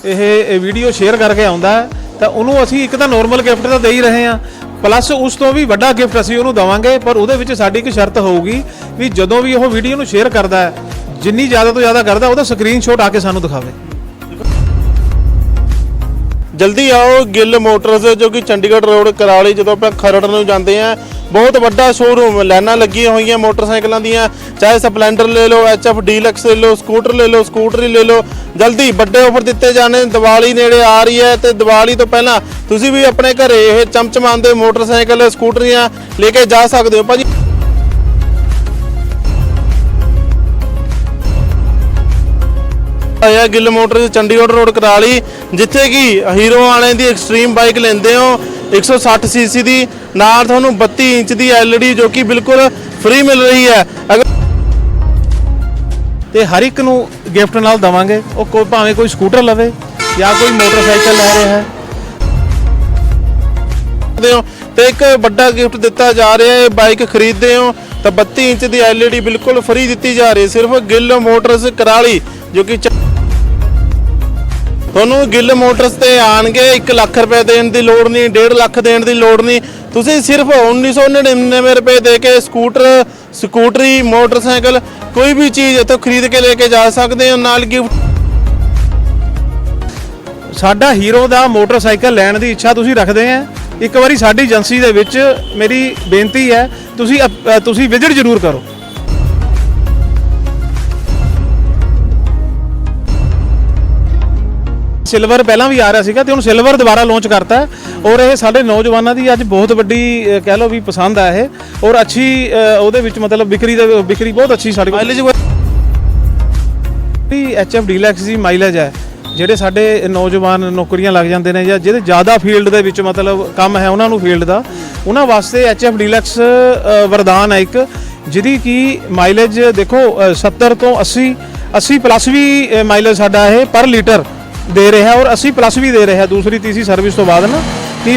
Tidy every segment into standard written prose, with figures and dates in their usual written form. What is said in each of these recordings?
ਇਹ video share ਕਰਕੇ ਆਉਂਦਾ ਹੈ ਤਾਂ ਉਹਨੂੰ ਅਸੀਂ ਇੱਕ ਤਾਂ ਨੋਰਮਲ ਗਿਫਟ ਤਾਂ ਦੇ ਹੀ ਰਹੇ ਹਾਂ, ਪਲੱਸ ਉਸ ਤੋਂ ਵੀ ਵੱਡਾ ਗਿਫਟ ਅਸੀਂ ਉਹਨੂੰ ਦੇਵਾਂਗੇ। ਪਰ ਉਹਦੇ ਵਿੱਚ ਸਾਡੀ ਇੱਕ ਸ਼ਰਤ ਹੋਊਗੀ ਵੀ ਜਦੋਂ ਵੀ ਉਹ ਵੀਡੀਓ ਨੂੰ ਸ਼ੇਅਰ ਕਰਦਾ ਹੈ, ਜਿੰਨੀ ਜ਼ਿਆਦਾ ਤੋਂ ਜ਼ਿਆਦਾ ਕਰਦਾ ਉਹਦਾ ਸਕਰੀਨਸ਼ਾਟ ਆ ਕੇ ਸਾਨੂੰ ਦਿਖਾਵੇ। जल्दी आओ गिल मोटर्स जो कि चंडीगढ़ रोड कराली जो आप खरड़ में जाते हैं, बहुत बड़ा शोरूम, लाइना लगी हुई मोटरसाइकिलों दी, चाहे स्पलेंडर ले लो, HF डीलक्स ले लो, स्कूटर ले लो। जल्दी बड़े ऑफर दिते जाने, दिवाली नेड़े आ रही है तो दिवाली तो पहला तुसी भी अपने घरे ये चमचमाते मोटरसाइकिल स्कूटरियां लेके जा सकते हो भाजी। आया गिल मोटर्स चंडीगढ़ रोड कराली, जिथे कि हीरो वाले दी एक्सट्रीम बाइक लेंदे हो 160 सीसी दी, नाल तुहानू 32 इंच दी LED जो कि बिल्कुल फ्री मिल रही है। अगर ਤੇ ਹਰ ਇੱਕ ਨੂੰ ਗਿਫਟ ਨਾਲ ਦਵਾਂਗੇ, ਉਹ ਕੋਈ ਭਾਵੇਂ ਕੋਈ ਸਕੂਟਰ ਲਵੇ ਜਾਂ ਕੋਈ ਮੋਟਰਸਾਈਕਲ ਲੈ ਰਿਹਾ ਹੈ ਤੇ ਇੱਕ ਵੱਡਾ ਗਿਫਟ ਦਿੱਤਾ ਜਾ ਰਿਹਾ ਹੈ। ਬਾਈਕ ਖਰੀਦਦੇ ਹੋ ਤਾਂ 32 ਇੰਚ ਦੀ LED ਬਿਲਕੁਲ ਫ੍ਰੀ ਦਿੱਤੀ ਜਾ ਰਹੀ ਹੈ ਸਿਰਫ ਗਿੱਲ ਮੋਟਰਸ कराली, जो कि ਤੁਹਾਨੂੰ ਗਿੱਲ ਮੋਟਰਸ ਤੇ ਆਣਗੇ 1 ਲੱਖ ਰੁਪਏ ਦੇਣ ਦੀ ਲੋੜ ਨਹੀਂ, 1.5 ਲੱਖ ਦੇਣ ਦੀ ਲੋੜ ਨਹੀਂ, ਤੁਸੀਂ ਸਿਰਫ 1999 ਰੁਪਏ ਦੇ ਕੇ ਸਕੂਟਰ, ਸਕੂਟਰੀ, ਮੋਟਰਸਾਈਕਲ ਕੋਈ ਵੀ ਚੀਜ਼ ਇੱਥੋਂ ਖਰੀਦ ਕੇ ਲੈ ਕੇ ਜਾ ਸਕਦੇ ਹੋ। ਨਾਲ ਗਿਫਟ ਸਾਡਾ ਹੀਰੋ ਦਾ ਮੋਟਰਸਾਈਕਲ ਲੈਣ ਦੀ ਇੱਛਾ ਤੁਸੀਂ ਰੱਖਦੇ ਆ, ਇੱਕ ਵਾਰੀ ਸਾਡੀ ਏਜੰਸੀ ਦੇ ਵਿੱਚ ਮੇਰੀ ਬੇਨਤੀ ਹੈ ਤੁਸੀਂ ਵਿਜ਼ਿਟ ਜ਼ਰੂਰ ਕਰੋ। सिल्वर पहला भी आ रहा सीगा ते हुण सिल्वर दोबारा लॉन्च करता है, और ये साडे नौजवानों की अज बहुत वड्डी कह लो भी पसंद है ये, और अच्छी ਉਹਦੇ ਵਿੱਚ मतलब बिक्री बहुत अच्छी साडी माइलेज HF डीलक्स ਦੀ ਮਾਈਲੇਜ ਹੈ। ਜਿਹੜੇ ਸਾਡੇ ਨੌਜਵਾਨ ਨੌਕਰੀਆਂ ਲੱਗ ਜਾਂਦੇ ਨੇ ਜਾਂ ਜਿਹਦੇ ਜ਼ਿਆਦਾ ਫੀਲਡ ਦੇ ਵਿੱਚ ਮਤਲਬ ਕੰਮ ਹੈ ਉਹਨਾਂ ਨੂੰ ਫੀਲਡ ਦਾ, ਉਹਨਾਂ ਵਾਸਤੇ HF ਡीलक्स ਵਰਦਾਨ ਹੈ ਇੱਕ, ਜਿਹਦੀ ਕੀ ਮਾਈਲੇਜ ਦੇਖੋ 70 ਤੋਂ 80 ਪਲੱਸ ਵੀ ਮਾਈਲੇਜ ਸਾਡਾ ਇਹ ਪਰ ਲੀਟਰ दे रहा है, और 80 प्लस भी दे रहा है दूसरी तीसरी सर्विस तो बाद ना कि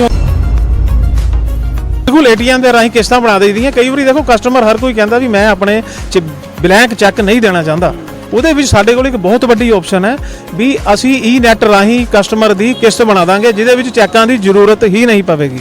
बिल्कुल ATM के राही किस्तां बना दी दी। कई बार देखो कस्टमर हर कोई कहता भी मैं अपने ब्लैंक चैक नहीं देना चाहता, ਉਹਦੇ ਵਿੱਚ ਸਾਡੇ ਕੋਲ ਇੱਕ ਬਹੁਤ ਵੱਡੀ ਆਪਸ਼ਨ ਹੈ ਵੀ ਅਸੀਂ E-NET ਰਾਹੀਂ ਕਸਟਮਰ ਦੀ ਕਿਸ਼ਤ ਬਣਾ ਦਾਂਗੇ, ਜਿਹਦੇ ਵਿੱਚ ਚੈੱਕਾਂ ਦੀ ਜ਼ਰੂਰਤ ਹੀ ਨਹੀਂ ਪਵੇਗੀ।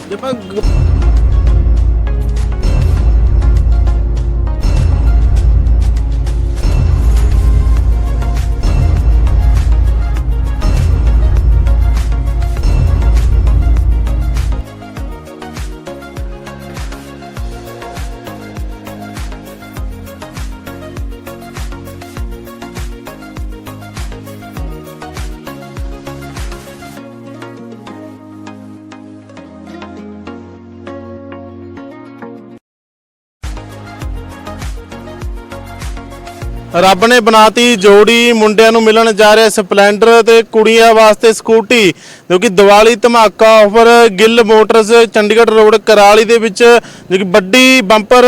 ਰੱਬ ਨੇ ਬਣਾਤੀ ਜੋੜੀ, ਮੁੰਡਿਆਂ ਨੂੰ ਮਿਲਣ ਜਾ ਰਿਹਾ ਸਪਲੈਂਡਰ ਤੇ ਕੁੜੀਆਂ ਵਾਸਤੇ ਸਕੂਟੀ, ਜੋ ਕਿ ਦੀਵਾਲੀ ਧਮਾਕਾ offer Gill motors Chandigarh road Kurali ਦੇ ਵਿੱਚ ਜੋ ਕਿ ਵੱਡੀ ਬੰਪਰ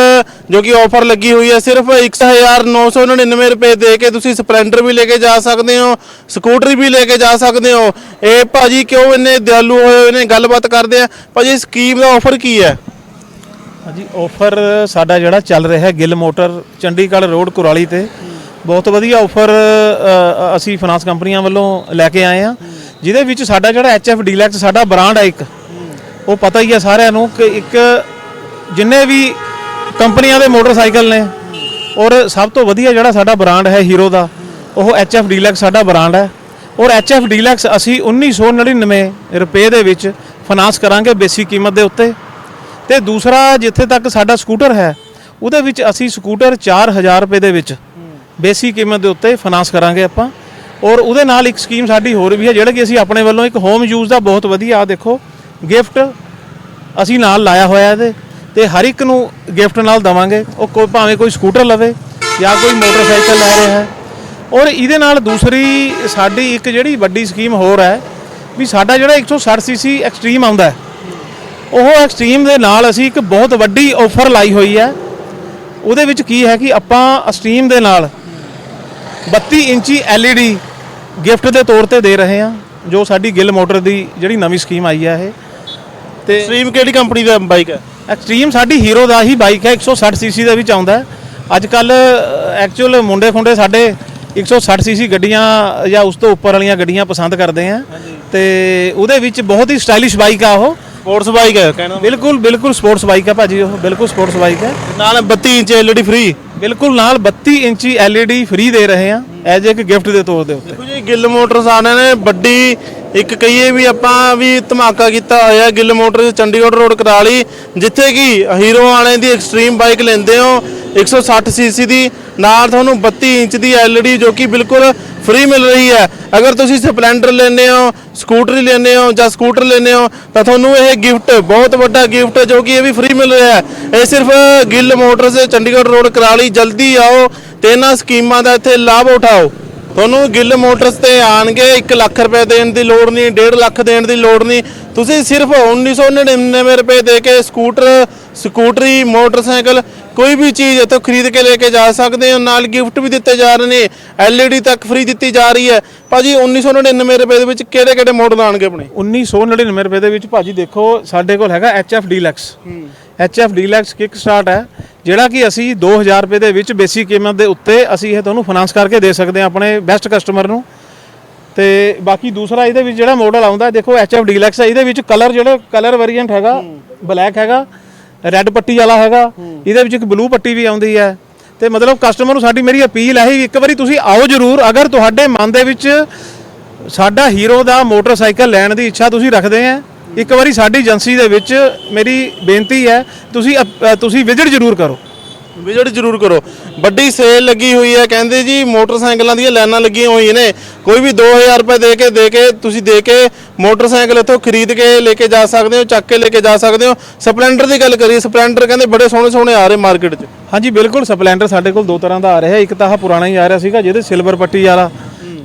ਜੋ ਕਿ ਆਫਰ ਲੱਗੀ ਹੋਈ ਹੈ। ਸਿਰਫ 1999 ਰੁਪਏ ਦੇ ਕੇ ਤੁਸੀਂ ਸਪਲੈਂਡਰ ਵੀ ਲੈ ਕੇ ਜਾ ਸਕਦੇ ਹੋ, ਸਕੂਟਰੀ ਵੀ ਲੈ ਕੇ ਜਾ ਸਕਦੇ ਹੋ। ਇਹ ਭਾਜੀ ਕਿਉਂ ਇੰਨੇ ਦਿਆਲੂ ਹੋਏ ਨੇ, ਗੱਲਬਾਤ ਕਰਦੇ ਆ। ਭਾਜੀ ਸਕੀਮ ਦਾ ਆਫਰ ਕੀ ਹੈ? ਹਾਂਜੀ, ਆਫਰ ਸਾਡਾ ਜਿਹੜਾ ਚੱਲ ਰਿਹਾ ਹੈ ਗਿੱਲ ਮੋਟਰ ਚੰਡੀਗੜ੍ਹ ਰੋਡ ਕੁਰਾਲੀ ਤੇ ਬਹੁਤ ਵਧੀਆ ਆਫਰ ਅਸੀਂ ਫਾਈਨਾਂਸ ਕੰਪਨੀਆਂ ਵੱਲੋਂ ਲੈ ਕੇ ਆਏ ਆ, ਜਿਹਦੇ ਵਿੱਚ ਸਾਡਾ ਜਿਹੜਾ HF डीलक्स ਸਾਡਾ ਬ੍ਰਾਂਡ ਹੈ ਇੱਕ, ਉਹ ਪਤਾ ਹੀ ਹੈ ਸਾਰਿਆਂ ਨੂੰ ਕਿ ਇੱਕ ਜਿੰਨੇ ਵੀ ਕੰਪਨੀਆਂ ਦੇ ਮੋਟਰਸਾਈਕਲ ਨੇ, ਔਰ ਸਭ ਤੋਂ ਵਧੀਆ ਜਿਹੜਾ ਸਾਡਾ ਬ੍ਰਾਂਡ ਹੈ ਹੀਰੋ ਦਾ, ਉਹ HF डीलक्स ਸਾਡਾ ਬ੍ਰਾਂਡ ਹੈ। ਔਰ HF डीलक्स ਅਸੀਂ 1999 ਰੁਪਏ ਦੇ ਵਿੱਚ ਫਾਈਨਾਂਸ ਕਰਾਂਗੇ ਬੇਸਿਕ ਕੀਮਤ ਦੇ ਉੱਤੇ। ਤੇ ਦੂਸਰਾ ਜਿੱਥੇ ਤੱਕ ਸਾਡਾ ਸਕੂਟਰ ਹੈ, ਉਹਦੇ ਵਿੱਚ ਅਸੀਂ ਸਕੂਟਰ 4000 ਰੁਪਏ ਦੇ ਵਿੱਚ ਬੇਸਿਕ ਕੀਮਤ ਦੇ ਉੱਤੇ ਫਾਈਨਾਂਸ ਕਰਾਂਗੇ ਆਪਾਂ। ਔਰ ਉਹਦੇ ਨਾਲ ਇੱਕ ਸਕੀਮ ਸਾਡੀ ਹੋਰ ਵੀ ਹੈ, ਜਿਹੜਾ ਕਿ ਅਸੀਂ ਆਪਣੇ ਵੱਲੋਂ ਇੱਕ ਹੋਮ ਯੂਜ਼ ਦਾ ਬਹੁਤ ਵਧੀਆ ਆ ਦੇਖੋ ਗਿਫਟ ਅਸੀਂ ਨਾਲ ਲਾਇਆ ਹੋਇਆ ਇਹਦੇ, ਤੇ ਹਰ ਇੱਕ ਨੂੰ ਗਿਫਟ ਨਾਲ ਦਵਾਂਗੇ, ਉਹ ਕੋਈ ਭਾਵੇਂ ਕੋਈ ਸਕੂਟਰ ਲਵੇ ਜਾਂ ਕੋਈ ਮੋਟਰਸਾਈਕਲ ਲੈ ਰਿਹਾ ਹੈ। ਔਰ ਇਹਦੇ ਨਾਲ ਦੂਸਰੀ ਸਾਡੀ ਇੱਕ ਜਿਹੜੀ ਵੱਡੀ ਸਕੀਮ ਹੋਰ ਹੈ ਵੀ ਸਾਡਾ ਜਿਹੜਾ 160 ਸੀਸੀ ਐਕਸਟ੍ਰੀਮ ਆਉਂਦਾ ਹੈ, ਉਹ ਐਕਸਟ੍ਰੀਮ ਦੇ ਨਾਲ ਅਸੀਂ ਇੱਕ ਬਹੁਤ ਵੱਡੀ ਆਫਰ ਲਾਈ ਹੋਈ ਹੈ। ਉਹਦੇ ਵਿੱਚ ਕੀ ਹੈ ਕਿ ਆਪਾਂ ਐਕਸਟ੍ਰੀਮ ਦੇ ਨਾਲ 32 ਇੰਚੀ LED ਗਿਫਟ ਦੇ ਤੌਰ ਤੇ ਦੇ ਰਹੇ ਹਾਂ, ਜੋ ਸਾਡੀ ਗਿੱਲ ਮੋਟਰ ਦੀ ਜਿਹੜੀ ਨਵੀਂ ਸਕੀਮ ਆਈ ਹੈ ਇਹ। ਤੇ ਐਕਸਟ੍ਰੀਮ ਕਿਹੜੀ ਕੰਪਨੀ ਦਾ ਬਾਈਕ ਹੈ? ਐਕਸਟ੍ਰੀਮ ਸਾਡੀ ਹੀਰੋ ਦਾ ਹੀ ਬਾਈਕ ਹੈ, 160 ਸੀਸੀ ਦੇ ਵਿੱਚ ਆਉਂਦਾ ਹੈ। ਅੱਜ ਕੱਲ ਐਕਚੁਅਲ ਮੁੰਡੇ ਖੁੰਡੇ ਸਾਡੇ 160 ਸੀਸੀ ਗੱਡੀਆਂ ਜਾਂ ਉਸ ਤੋਂ ਉੱਪਰ ਵਾਲੀਆਂ ਗੱਡੀਆਂ ਪਸੰਦ ਕਰਦੇ ਆ ਤੇ ਉਹਦੇ ਵਿੱਚ ਬਹੁਤ ਹੀ ਸਟਾਈਲਿਸ਼ ਬਾਈਕ ਆ ਉਹ। ਸਪੋਰਟਸ ਬਾਈਕ ਹੈ ਕਹਿਣਾ, ਬਿਲਕੁਲ ਸਪੋਰਟਸ ਬਾਈਕ ਹੈ ਭਾਜੀ, ਉਹ ਬਿਲਕੁਲ ਸਪੋਰਟਸ ਬਾਈਕ ਹੈ। ਨਾਲ 32 ਇੰਚ LED ਫ੍ਰੀ, ਬਿਲਕੁਲ ਨਾਲ 32 ਇੰਚੀ LED ਫ੍ਰੀ ਦੇ ਰਹੇ ਆ ਐਜ਼ ਇੱਕ ਗਿਫਟ ਦੇ ਤੌਰ ਦੇ ਉੱਤੇ। ਦੇਖੋ ਜੀ ਗਿੱਲ ਮੋਟਰਸ ਆਣੇ ਨੇ ਵੱਡੀ ਇੱਕ ਕਹੀਏ ਵੀ ਆਪਾਂ ਵੀ ਧਮਾਕਾ ਕੀਤਾ ਹੋਇਆ ਗਿੱਲ ਮੋਟਰਸ ਚੰਡੀਗੜ੍ਹ ਰੋਡ ਕਰਾਲੀ, ਜਿੱਥੇ ਕਿ ਹੀਰੋ ਵਾਲਿਆਂ ਦੀ ਐਕਸਟ੍ਰੀਮ ਬਾਈਕ ਲੈਂਦੇ ਹੋ 160 ਸੀਸੀ ਦੀ, ਨਾਲ ਤੁਹਾਨੂੰ 32 ਇੰਚ ਦੀ LED ਜੋ ਕਿ ਬਿਲਕੁਲ ਫ੍ਰੀ ਮਿਲ ਰਹੀ ਹੈ। ਅਗਰ ਤੁਸੀਂ ਸਪਲੈਂਡਰ ਲੈਂਦੇ ਹੋ, ਸਕੂਟਰੀ ਲੈਂਦੇ ਹੋ ਜਾਂ ਸਕੂਟਰ ਲੈਂਦੇ ਹੋ ਤਾਂ ਤੁਹਾਨੂੰ ਇਹ ਗਿਫਟ ਬਹੁਤ ਵੱਡਾ ਗਿਫਟ ਜੋ ਕਿ ਇਹ ਵੀ ਫ੍ਰੀ ਮਿਲ ਰਿਹਾ ਹੈ। ਇਹ ਸਿਰਫ ਗਿੱਲ ਮੋਟਰਸ ਚੰਡੀਗੜ੍ਹ ਰੋਡ ਕਰਾਲੀ, ਜਲਦੀ ਆਓ ਤੇ ਇਹਨਾਂ ਸਕੀਮਾਂ ਦਾ ਇੱਥੇ ਲਾਭ ਉਠਾਓ। ਤੁਹਾਨੂੰ ਗਿੱਲ ਮੋਟਰਸ ਤੇ ਆਣਗੇ 1 ਲੱਖ ਰੁਪਏ ਦੇਣ ਦੀ ਲੋੜ ਨਹੀਂ, 1.5 ਲੱਖ ਦੇਣ ਦੀ ਲੋੜ ਨਹੀਂ, ਤੁਸੀਂ ਸਿਰਫ 1999 ਰੁਪਏ ਦੇ ਕੇ ਸਕੂਟਰੀ ਮੋਟਰਸਾਈਕਲ ਕੋਈ ਵੀ ਚੀਜ਼ ਇੱਥੋਂ ਖਰੀਦ ਕੇ ਲੈ ਕੇ ਜਾ ਸਕਦੇ ਹੋ। ਨਾਲ ਗਿਫਟ ਵੀ ਦਿੱਤੇ ਜਾ ਰਹੇ ਨੇ, LED ਤੱਕ ਫ੍ਰੀ ਦਿੱਤੀ ਜਾ ਰਹੀ ਹੈ। ਭਾਜੀ 1999 ਰੁਪਏ ਦੇ ਵਿੱਚ ਕਿਹੜੇ ਕਿਹੜੇ ਮਾਡਲ ਆਣਗੇ ਆਪਣੇ? 1999 ਰੁਪਏ ਦੇ ਵਿੱਚ ਭਾਜੀ ਦੇਖੋ ਸਾਡੇ ਕੋਲ ਹੈਗਾ HF deluxe. HF deluxe ਕਿਕ start ਹੈ ਜਿਹੜਾ ਕਿ ਅਸੀਂ 2000 ਰੁਪਏ ਦੇ ਵਿੱਚ ਬੇਸਿਕ ਕੀਮਤ ਦੇ ਉੱਤੇ ਅਸੀਂ ਇਹ ਤੁਹਾਨੂੰ ਫਾਈਨਾਂਸ ਕਰਕੇ ਦੇ ਸਕਦੇ ਹਾਂ ਆਪਣੇ ਬੈਸਟ ਕਸਟਮਰ ਨੂੰ। ਤੇ ਬਾਕੀ ਦੂਸਰਾ ਇਹਦੇ ਵਿੱਚ ਜਿਹੜਾ ਮਾਡਲ ਆਉਂਦਾ ਦੇਖੋ HF ਡੀਲੈਕਸ ਹੈ, ਇਹਦੇ ਵਿੱਚ ਜਿਹੜਾ ਕਲਰ ਵੇਰੀਐਂਟ ਹੈਗਾ ਬਲੈਕ ਹੈਗਾ, ਰੈੱਡ ਪੱਟੀ ਵਾਲਾ ਹੈਗਾ, ਇਹਦੇ ਵਿੱਚ ਇੱਕ ਬਲੂ ਪੱਟੀ ਵੀ ਆਉਂਦੀ ਹੈ। ਤੇ ਮਤਲਬ ਕਸਟਮਰ ਨੂੰ ਸਾਡੀ ਮੇਰੀ ਅਪੀਲ ਹੈ ਇੱਕ ਵਾਰੀ ਤੁਸੀਂ ਆਓ ਜ਼ਰੂਰ। ਅਗਰ ਤੁਹਾਡੇ ਮਨ ਦੇ ਵਿੱਚ ਸਾਡਾ ਹੀਰੋ ਦਾ ਮੋਟਰਸਾਈਕਲ ਲੈਣ ਦੀ ਇੱਛਾ ਤੁਸੀਂ ਰੱਖਦੇ ਆ, ਇੱਕ ਵਾਰੀ ਸਾਡੀ ਏਜੰਸੀ ਦੇ ਵਿੱਚ ਮੇਰੀ ਬੇਨਤੀ ਹੈ ਤੁਸੀਂ ਵਿਜ਼ਿਟ ਜ਼ਰੂਰ ਕਰੋ। ਵਿਜ਼ਿਟ ਜ਼ਰੂਰ ਕਰੋ। ਵੱਡੀ ਸੇਲ ਲੱਗੀ ਹੋਈ ਹੈ, ਕਹਿੰਦੇ ਜੀ ਮੋਟਰਸਾਈਕਲਾਂ ਦੀਆਂ ਲਾਈਨਾਂ ਲੱਗੀਆਂ ਹੋਈਆਂ ਨੇ। ਕੋਈ ਵੀ 2000 ਰੁਪਏ ਦੇ ਕੇ ਮੋਟਰਸਾਈਕਲ ਇੱਥੋਂ ਖਰੀਦ ਕੇ ਲੈ ਕੇ ਜਾ ਸਕਦੇ ਹੋ, ਚੱਕ ਕੇ ਲੈ ਕੇ ਜਾ ਸਕਦੇ ਹੋ। ਸਪਲੈਂਡਰ ਦੀ ਗੱਲ ਕਰੀਏ, ਸਪਲੈਂਡਰ ਕਹਿੰਦੇ ਬੜੇ ਸੋਹਣੇ ਆ ਰਹੇ ਮਾਰਕੀਟ 'ਚ। ਹਾਂਜੀ ਬਿਲਕੁਲ, ਸਪਲੈਂਡਰ ਸਾਡੇ ਕੋਲ 2 ਤਰ੍ਹਾਂ ਦਾ ਆ ਰਿਹਾ। ਇੱਕ ਤਾਂ ਆਹ ਪੁਰਾਣਾ ਹੀ ਆ ਰਿਹਾ ਸੀਗਾ ਜਿਹਦੇ ਸਿਲਵਰ ਪੱਟੀ ਵਾਲਾ,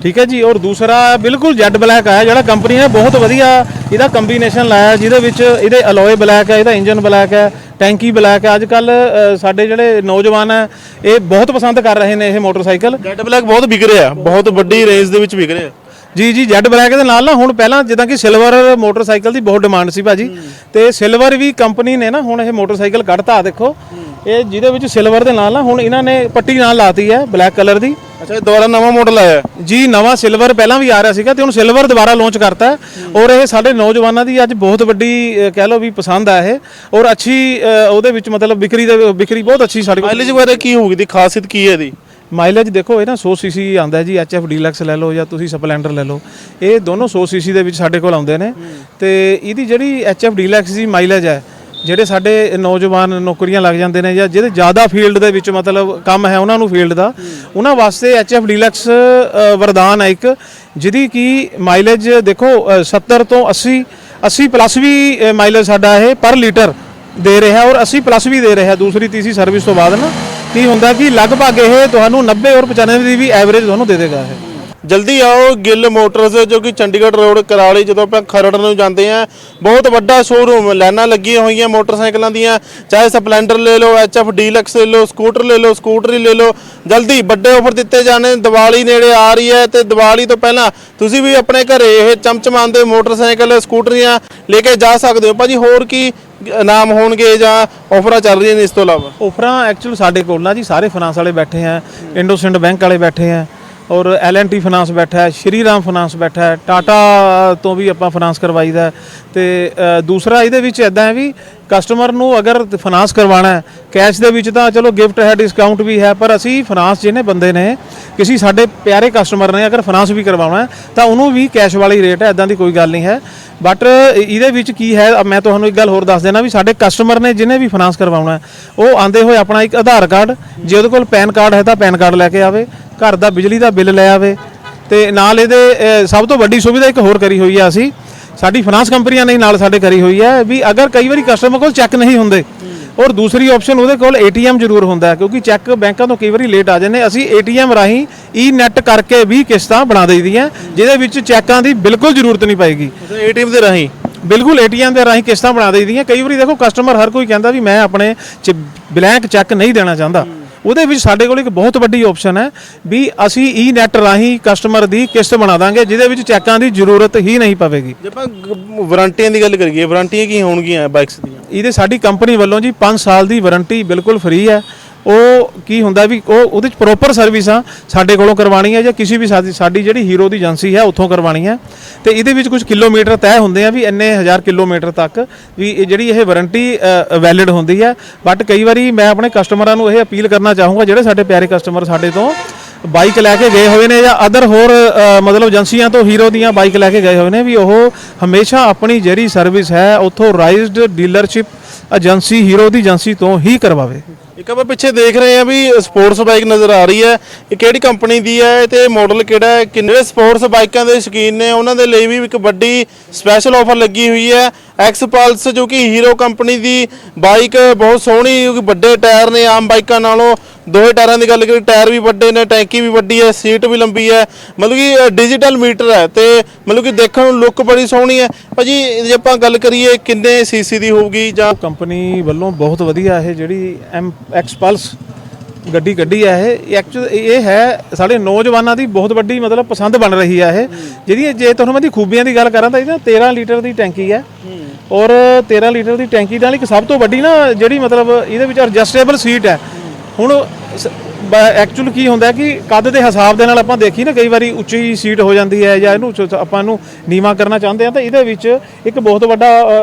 ਠੀਕ ਹੈ ਜੀ, ਔਰ ਦੂਸਰਾ ਬਿਲਕੁਲ ਜੈਡ ਬਲੈਕ ਆਇਆ ਜਿਹੜਾ ਕੰਪਨੀ ਨੇ ਬਹੁਤ ਵਧੀਆ ਇਹਦਾ ਕੰਬੀਨੇਸ਼ਨ ਲਾਇਆ, ਜਿਹਦੇ ਵਿੱਚ ਇਹਦੇ ਅਲੋਏ ਬਲੈਕ ਹੈ, ਇਹਦਾ ਇੰਜਨ ਬਲੈਕ ਹੈ, ਟੈਂਕੀ ਬਲੈਕ ਹੈ। ਅੱਜ ਕੱਲ ਸਾਡੇ ਜਿਹੜੇ ਨੌਜਵਾਨ ਹੈ ਇਹ ਬਹੁਤ ਪਸੰਦ ਕਰ ਰਹੇ ਨੇ ਇਹ ਮੋਟਰਸਾਈਕਲ। ਜੈਡ ਬਲੈਕ ਬਹੁਤ ਵਿਕ ਰਿਹਾ, ਬਹੁਤ ਵੱਡੀ ਰੇਂਜ ਦੇ ਵਿੱਚ ਵਿਕ ਰਿਹਾ। ਜੀ ਜੈਡ ਬਲੈਕ ਦੇ ਨਾਲ ਨਾ ਹੁਣ ਪਹਿਲਾਂ ਜਿੱਦਾਂ ਕਿ ਸਿਲਵਰ ਮੋਟਰਸਾਈਕਲ ਦੀ ਬਹੁਤ ਡਿਮਾਂਡ ਸੀ ਭਾਜੀ, ਤੇ ਸਿਲਵਰ ਵੀ ਕੰਪਨੀ ਨੇ ਨਾ ਹੁਣ ਇਹ ਮੋਟਰਸਾਈਕਲ ਕੱਢਤਾ। ਦੇਖੋ ਇਹ ਜਿਹਦੇ ਵਿੱਚ ਸਿਲਵਰ ਦੇ ਨਾਲ ਨਾ ਹੁਣ ਇਹਨਾਂ ਨੇ ਪੱਟੀ ਨਾਲ ਲਾਤੀ ਹੈ ਬਲੈਕ ਕਲਰ ਦੀ। ਅੱਛਾ, ਇਹ ਦੁਬਾਰਾ ਨਵਾਂ ਮਾਡਲ ਆਇਆ ਜੀ, ਨਵਾਂ ਸਿਲਵਰ ਪਹਿਲਾਂ ਵੀ ਆ ਰਿਹਾ ਸੀਗਾ ਤੇ ਹੁਣ ਸਿਲਵਰ ਦੁਬਾਰਾ ਲਾਂਚ ਕਰਤਾ। ਔਰ ਇਹ ਸਾਡੇ ਨੌਜਵਾਨਾਂ ਦੀ ਅੱਜ ਬਹੁਤ ਵੱਡੀ ਕਹਿ ਲਓ ਵੀ ਪਸੰਦ ਆ ਇਹ, ਔਰ ਅੱਛੀ ਉਹਦੇ ਵਿੱਚ ਮਤਲਬ ਵਿਕਰੀ ਬਹੁਤ ਅੱਛੀ ਸਾਡੇ ਕੋਲ। ਮਾਈਲੇਜ ਬਾਰੇ ਕੀ ਹੋਊਗੀ, ਦੀ ਖਾਸੀਅਤ ਕੀ ਹੈ ਇਹਦੀ? ਮਾਈਲੇਜ ਦੇਖੋ ਇਹ ਨਾ 100 ਸੀਸੀ ਆਉਂਦਾ ਜੀ, HF ਡੀਲੈਕਸ ਲੈ ਲਓ ਜਾਂ ਤੁਸੀਂ ਸਪਲੈਂਡਰ ਲੈ ਲਓ, ਇਹ ਦੋਨੋਂ 100 ਸੀਸੀ ਦੇ ਵਿੱਚ ਸਾਡੇ ਕੋਲ ਆਉਂਦੇ ਨੇ। ਤੇ ਇਹਦੀ ਜਿਹੜੀ HF ਡੀਲੈਕਸ ਦੀ ਮਾਈਲੇਜ ਹੈ, ਜਿਹੜੇ ਸਾਡੇ ਨੌਜਵਾਨ ਨੌਕਰੀਆਂ ਲੱਗ ਜਾਂਦੇ ਨੇ ਜਾਂ ਜਿਹੜੇ ਜ਼ਿਆਦਾ ਫੀਲਡ ਦੇ ਵਿੱਚ ਮਤਲਬ ਕੰਮ ਹੈ ਉਹਨਾਂ ਨੂੰ ਫੀਲਡ ਦਾ, ਉਹਨਾਂ ਵਾਸਤੇ HF ਡੀਲੈਕਸ ਵਰਦਾਨ ਹੈ ਇੱਕ, ਜਿਹਦੀ ਕਿ ਮਾਈਲੇਜ ਦੇਖੋ 70 ਤੋਂ 80 ਪਲੱਸ ਵੀ ਮਾਈਲੇਜ ਸਾਡਾ ਇਹ ਪਰ ਲੀਟਰ ਦੇ ਰਿਹਾ, ਔਰ 80 ਪਲੱਸ ਵੀ ਦੇ ਰਿਹਾ। ਦੂਸਰੀ ਤੀਸਰੀ ਸਰਵਿਸ ਤੋਂ ਬਾਅਦ ਨਾ ਕੀ ਹੁੰਦਾ ਕਿ ਲਗਭਗ ਇਹ ਤੁਹਾਨੂੰ 90 ਔਰ 95 ਦੀ ਵੀ ਐਵਰੇਜ ਤੁਹਾਨੂੰ ਦੇ ਦੇਗਾ ਇਹ। ਜਲਦੀ ਆਓ ਗਿੱਲ ਮੋਟਰਸ ਜੋ ਕਿ ਚੰਡੀਗੜ੍ਹ ਰੋਡ ਕਰਾਲੀ, ਜਦੋਂ ਆਪਾਂ ਖਰੜ ਨੂੰ ਜਾਂਦੇ ਆ ਬਹੁਤ ਵੱਡਾ ਸ਼ੋਰੂਮ, ਲਾਈਨਾਂ ਲੱਗੀਆਂ ਹੋਈਆਂ ਮੋਟਰਸਾਈਕਲਾਂ ਦੀਆਂ, ਚਾਹੇ ਸਪਲੈਂਡਰ ਲੈ ਲਓ, HF ਡੀਲੈਕਸ ਲੈ ਲਓ, ਸਕੂਟਰ ਲੈ ਲਓ, ਸਕੂਟਰੀ ਲੈ ਲਓ। ਜਲਦੀ ਵੱਡੇ ਆਫਰ ਦਿੱਤੇ ਜਾਣੇ, ਦੀਵਾਲੀ ਨੇੜੇ ਆ ਰਹੀ ਹੈ ਤੇ ਦੀਵਾਲੀ ਤੋਂ ਪਹਿਲਾਂ ਤੁਸੀਂ ਵੀ ਆਪਣੇ ਘਰੇ ਇਹ ਚਮਚਮਾਉਂਦੇ ਮੋਟਰਸਾਈਕਲ ਸਕੂਟਰੀਆਂ ਲੈ ਕੇ ਜਾ ਸਕਦੇ ਹੋ। ਭਾਜੀ ਹੋਰ ਕੀ ਨਾਮ ਹੋਣਗੇ ਜਾਂ ਆਫਰਾਂ ਚੱਲ ਰਹੀਆਂ ਨੇ ਇਸ ਤੋਂ ਇਲਾਵਾ? ਆਫਰਾਂ ਐਕਚੁਅਲ ਸਾਡੇ ਕੋਲ ਨਾ ਜੀ ਸਾਰੇ ਫਾਈਨਾਂਸ ਵਾਲੇ ਬੈਠੇ ਆ, ਇੰਡੋਸਿੰਡ ਬੈਂਕ ਵਾਲੇ ਬੈਠੇ ਆ, ਔਰ L&T ਫਾਈਨਾਂਸ ਬੈਠਾ ਹੈ, ਸ਼੍ਰੀ ਰਾਮ ਫਾਈਨਾਂਸ ਬੈਠਾ ਹੈ, ਟਾਟਾ ਤੋਂ ਵੀ ਆਪਾਂ ਫਾਈਨਾਂਸ ਕਰਵਾਈਦਾ। ਤੇ ਦੂਸਰਾ ਇਹਦੇ ਵਿੱਚ ਇਦਾਂ ਹੈ ਵੀ ਕਸਟਮਰ ਨੂੰ ਅਗਰ ਫਾਈਨਾਂਸ ਕਰਵਾਉਣਾ ਹੈ ਕੈਸ਼ ਦੇ ਵਿੱਚ ਤਾਂ ਚਲੋ ਗਿਫਟ ਹੈ, ਡਿਸਕਾਊਂਟ ਵੀ ਹੈ, ਪਰ ਅਸੀਂ ਫਾਈਨਾਂਸ ਜਿਹਨੇ ਬੰਦੇ ਨੇ ਕਿਸੇ ਸਾਡੇ ਪਿਆਰੇ ਕਸਟਮਰ ਨੇ ਅਗਰ ਫਾਈਨਾਂਸ ਵੀ ਕਰਵਾਉਣਾ ਹੈ ਤਾਂ ਉਹਨੂੰ ਵੀ ਕੈਸ਼ ਵਾਲੀ ਰੇਟ ਹੈ, ਇਦਾਂ ਦੀ ਕੋਈ ਗੱਲ ਨਹੀਂ ਹੈ। ਬਟ ਇਹਦੇ ਵਿੱਚ ਕੀ ਹੈ, ਮੈਂ ਤੁਹਾਨੂੰ ਇੱਕ ਗੱਲ ਹੋਰ ਦੱਸ ਦੇਣਾ ਵੀ ਸਾਡੇ ਕਸਟਮਰ ਨੇ ਜਿਹਨੇ ਵੀ ਫਾਈਨਾਂਸ ਕਰਵਾਉਣਾ ਹੈ ਉਹ ਆਂਦੇ ਹੋਏ ਆਪਣਾ ਇੱਕ ਆਧਾਰ ਕਾਰਡ, ਜੇ ਉਹਦੇ ਕੋਲ ਪੈਨ ਕਾਰਡ ਹੈ ਤਾਂ ਪੈਨ ਕਾਰਡ ਲੈ ਕੇ ਆਵੇ, ਘਰ ਦਾ ਬਿਜਲੀ ਦਾ ਬਿੱਲ ਲੈ ਆਵੇ। ਤੇ ਨਾਲ ਇਹਦੇ ਸਭ ਤੋਂ ਵੱਡੀ ਸੁਵਿਧਾ ਇੱਕ ਹੋਰ ਕਰੀ ਹੋਈ ਆ ਅਸੀਂ, ਸਾਡੀ ਫਾਈਨਾਂਸ ਕੰਪਨੀਆਂ ਨੇ ਨਾਲ ਸਾਡੇ ਕਰੀ ਹੋਈ ਹੈ ਵੀ ਅਗਰ ਕਈ ਵਾਰੀ ਕਸਟਮਰ ਕੋਲ ਚੈੱਕ ਨਹੀਂ ਹੁੰਦੇ, ਔਰ ਦੂਸਰੀ ਆਪਸ਼ਨ ਉਹਦੇ ਕੋਲ ATM ਜ਼ਰੂਰ ਹੁੰਦਾ, ਕਿਉਂਕਿ ਚੈੱਕ ਬੈਂਕਾਂ ਤੋਂ ਕਈ ਵਾਰੀ ਲੇਟ ਆ ਜਾਂਦੇ, ਅਸੀਂ ATM ਰਾਹੀਂ ਨੈਟ ਕਰਕੇ ਵੀ ਕਿਸ਼ਤਾਂ ਬਣਾ ਦੇਈਦੀਆਂ ਜਿਹਦੇ ਵਿੱਚ ਚੈੱਕਾਂ ਦੀ ਬਿਲਕੁਲ ਜ਼ਰੂਰਤ ਨਹੀਂ ਪਏਗੀ। ATM ਦੇ ਰਾਹੀਂ ਬਿਲਕੁਲ ATM ਦੇ ਰਾਹੀਂ ਕਿਸ਼ਤਾਂ ਬਣਾ ਦੇਈਦੀਆਂ। ਕਈ ਵਾਰੀ ਦੇਖੋ ਕਸਟਮਰ ਹਰ ਕੋਈ ਕਹਿੰਦਾ ਵੀ ਮੈਂ ਆਪਣੇ ਬਲੈਂਕ ਚੈੱਕ ਨਹੀਂ ਦੇਣਾ ਚਾਹੁੰਦਾ, ਉਹਦੇ ਵਿੱਚ ਸਾਡੇ ਕੋਲ ਇੱਕ ਬਹੁਤ ਵੱਡੀ ਆਪਸ਼ਨ ਹੈ ਵੀ ਅਸੀਂ ਨੈਟ ਰਾਹੀਂ ਕਸਟਮਰ ਦੀ ਕਿਸ਼ਤ ਬਣਾ ਦਾਂਗੇ ਜਿਹਦੇ ਵਿੱਚ ਚੈੱਕਾਂ ਦੀ ਜ਼ਰੂਰਤ ਹੀ ਨਹੀਂ ਪਵੇਗੀ। ਜੇ ਆਪਾਂ ਵਾਰੰਟੀਆਂ ਦੀ ਗੱਲ ਕਰੀਏ, ਵਾਰੰਟੀਆਂ ਕੀ ਹੋਣਗੀਆਂ ਬਾਈਕਸ ਦੀਆਂ? ਇਹਦੇ ਸਾਡੀ ਕੰਪਨੀ ਵੱਲੋਂ ਜੀ 5 ਸਾਲ ਦੀ ਵਾਰੰਟੀ ਬਿਲਕੁਲ ਫ੍ਰੀ ਹੈ, ਉਹ ਕੀ ਹੁੰਦਾ ਵੀ ਉਹ ਉਹਦੇ ਚ ਪ੍ਰੋਪਰ ਸਰਵਿਸ ਆ ਸਾਡੇ ਕੋਲੋਂ ਕਰਵਾਉਣੀ ਹੈ ਜਾਂ ਕਿਸੇ ਵੀ ਸਾਡੀ ਜਿਹੜੀ ਹੀਰੋ ਦੀ ਏਜੰਸੀ ਹੈ ਉੱਥੋਂ ਕਰਵਾਉਣੀ ਹੈ। ਤੇ ਇਹਦੇ ਵਿੱਚ ਕੁਝ ਕਿਲੋਮੀਟਰ ਤੈਅ ਹੁੰਦੇ ਆ ਵੀ ਇੰਨੇ 1000 ਕਿਲੋਮੀਟਰ ਤੱਕ ਵੀ ਇਹ ਜਿਹੜੀ ਇਹ ਵਾਰੰਟੀ ਵੈਲਿਡ ਹੁੰਦੀ ਹੈ। ਬਟ ਕਈ ਵਾਰੀ ਮੈਂ ਆਪਣੇ ਕਸਟਮਰਾਂ ਨੂੰ ਇਹ ਅਪੀਲ ਕਰਨਾ ਚਾਹੂੰਗਾ, ਜਿਹੜੇ ਸਾਡੇ ਪਿਆਰੇ ਕਸਟਮਰ ਸਾਡੇ ਤੋਂ ਬਾਈਕ ਲੈ ਕੇ ਗਏ ਹੋਏ ਨੇ ਜਾਂ ਅਦਰ ਹੋਰ ਮਤਲਬ ਏਜੰਸੀਆਂ ਤੋਂ ਹੀਰੋ ਦੀਆਂ ਬਾਈਕ ਲੈ ਕੇ ਗਏ ਹੋਏ ਨੇ, ਵੀ ਉਹ ਹਮੇਸ਼ਾ ਆਪਣੀ ਜਿਹੜੀ ਸਰਵਿਸ ਹੈ ਉੱਥੋਂ ਰਾਈਜ਼ਡ ਡੀਲਰਸ਼ਿਪ ਏਜੰਸੀ ਹੀਰੋ ਦੀ ਏਜੰਸੀ ਤੋਂ ਹੀ ਕਰਵਾਵੇ। ਇੱਕ ਆਪਾਂ ਪਿੱਛੇ ਦੇਖ ਰਹੇ ਹਾਂ ਵੀ ਸਪੋਰਟਸ ਬਾਈਕ ਨਜ਼ਰ ਆ ਰਹੀ ਹੈ, ਇਹ ਕਿਹੜੀ ਕੰਪਨੀ ਦੀ ਹੈ ਤੇ ਮਾਡਲ ਕਿਹੜਾ ਹੈ? ਕਿੰਨੇ ਸਪੋਰਟਸ ਬਾਈਕਾਂ ਦੇ ਸ਼ੌਕੀਨ ਨੇ ਉਹਨਾਂ ਦੇ ਲਈ ਵੀ ਇੱਕ ਵੱਡੀ ਸਪੈਸ਼ਲ ਆਫਰ ਲੱਗੀ ਹੋਈ ਹੈ। ਐਕਸ ਪਲਸ ਜੋ ਕਿ ਹੀਰੋ ਕੰਪਨੀ ਦੀ ਬਾਈਕ ਬਹੁਤ ਸੋਹਣੀ, ਕਿਉਂਕਿ ਵੱਡੇ ਟਾਇਰ ਨੇ ਆਮ ਬਾਈਕਾਂ ਨਾਲੋਂ, ਦੋਹੇ ਟਾਇਰਾਂ ਦੀ ਗੱਲ ਕਰੀ ਟਾਇਰ ਵੀ ਵੱਡੇ ਨੇ, ਟੈਂਕੀ ਵੀ ਵੱਡੀ ਹੈ, ਸੀਟ ਵੀ ਲੰਬੀ ਹੈ, ਮਤਲਬ ਕਿ ਡਿਜੀਟਲ ਮੀਟਰ ਹੈ ਤੇ ਮਤਲਬ ਕਿ ਦੇਖਣ ਨੂੰ ਲੁੱਕ ਬੜੀ ਸੋਹਣੀ ਹੈ। ਭਾਜੀ ਜੇ ਆਪਾਂ ਗੱਲ ਕਰੀਏ ਕਿੰਨੇ ਸੀਸੀ ਦੀ ਹੋਊਗੀ ਜਾਂ ਕੰਪਨੀ ਵੱਲੋਂ ਬਹੁਤ ਵਧੀਆ ਇਹ ਜਿਹੜੀ ਐਕਸ ਪਲਸ ਗੱਡੀ ਕੱਢੀ ਹੈ, ਇਹ ਐਕਚੁਅਲ ਇਹ ਹੈ ਸਾਡੇ ਨੌਜਵਾਨਾਂ ਦੀ ਬਹੁਤ ਵੱਡੀ ਮਤਲਬ ਪਸੰਦ ਬਣ ਰਹੀ ਹੈ। ਇਹ ਜਿਹਦੀ ਜੇ ਤੁਹਾਨੂੰ ਮੈਂ ਦੀ ਖੂਬੀਆਂ ਦੀ ਗੱਲ ਕਰਾਂ ਤਾਂ ਇਹਦਾ 13 ਲੀਟਰ ਦੀ ਟੈਂਕੀ ਹੈ ਔਰ 13 ਲੀਟਰ ਦੀ ਟੈਂਕੀ ਨਾਲ ਇੱਕ ਸਭ ਤੋਂ ਵੱਡੀ ਨਾ ਜਿਹੜੀ ਮਤਲਬ ਇਹਦੇ ਵਿੱਚ ਐਡਜਸਟੇਬਲ ਸੀਟ ਹੈ। ਹੁਣ ਐਕਚੁਅਲ ਕੀ ਹੁੰਦਾ ਕਿ ਕੱਦ ਦੇ ਹਿਸਾਬ ਦੇ ਨਾਲ ਆਪਾਂ ਦੇਖੀ ਨਾ ਕਈ ਵਾਰੀ ਉੱਚੀ ਸੀਟ ਹੋ ਜਾਂਦੀ ਹੈ ਜਾਂ ਇਹਨੂੰ ਆਪਾਂ ਨੂੰ ਨੀਵਾਂ ਕਰਨਾ ਚਾਹੁੰਦੇ ਆ ਤਾਂ ਇਹਦੇ ਵਿੱਚ ਇੱਕ ਬਹੁਤ ਵੱਡਾ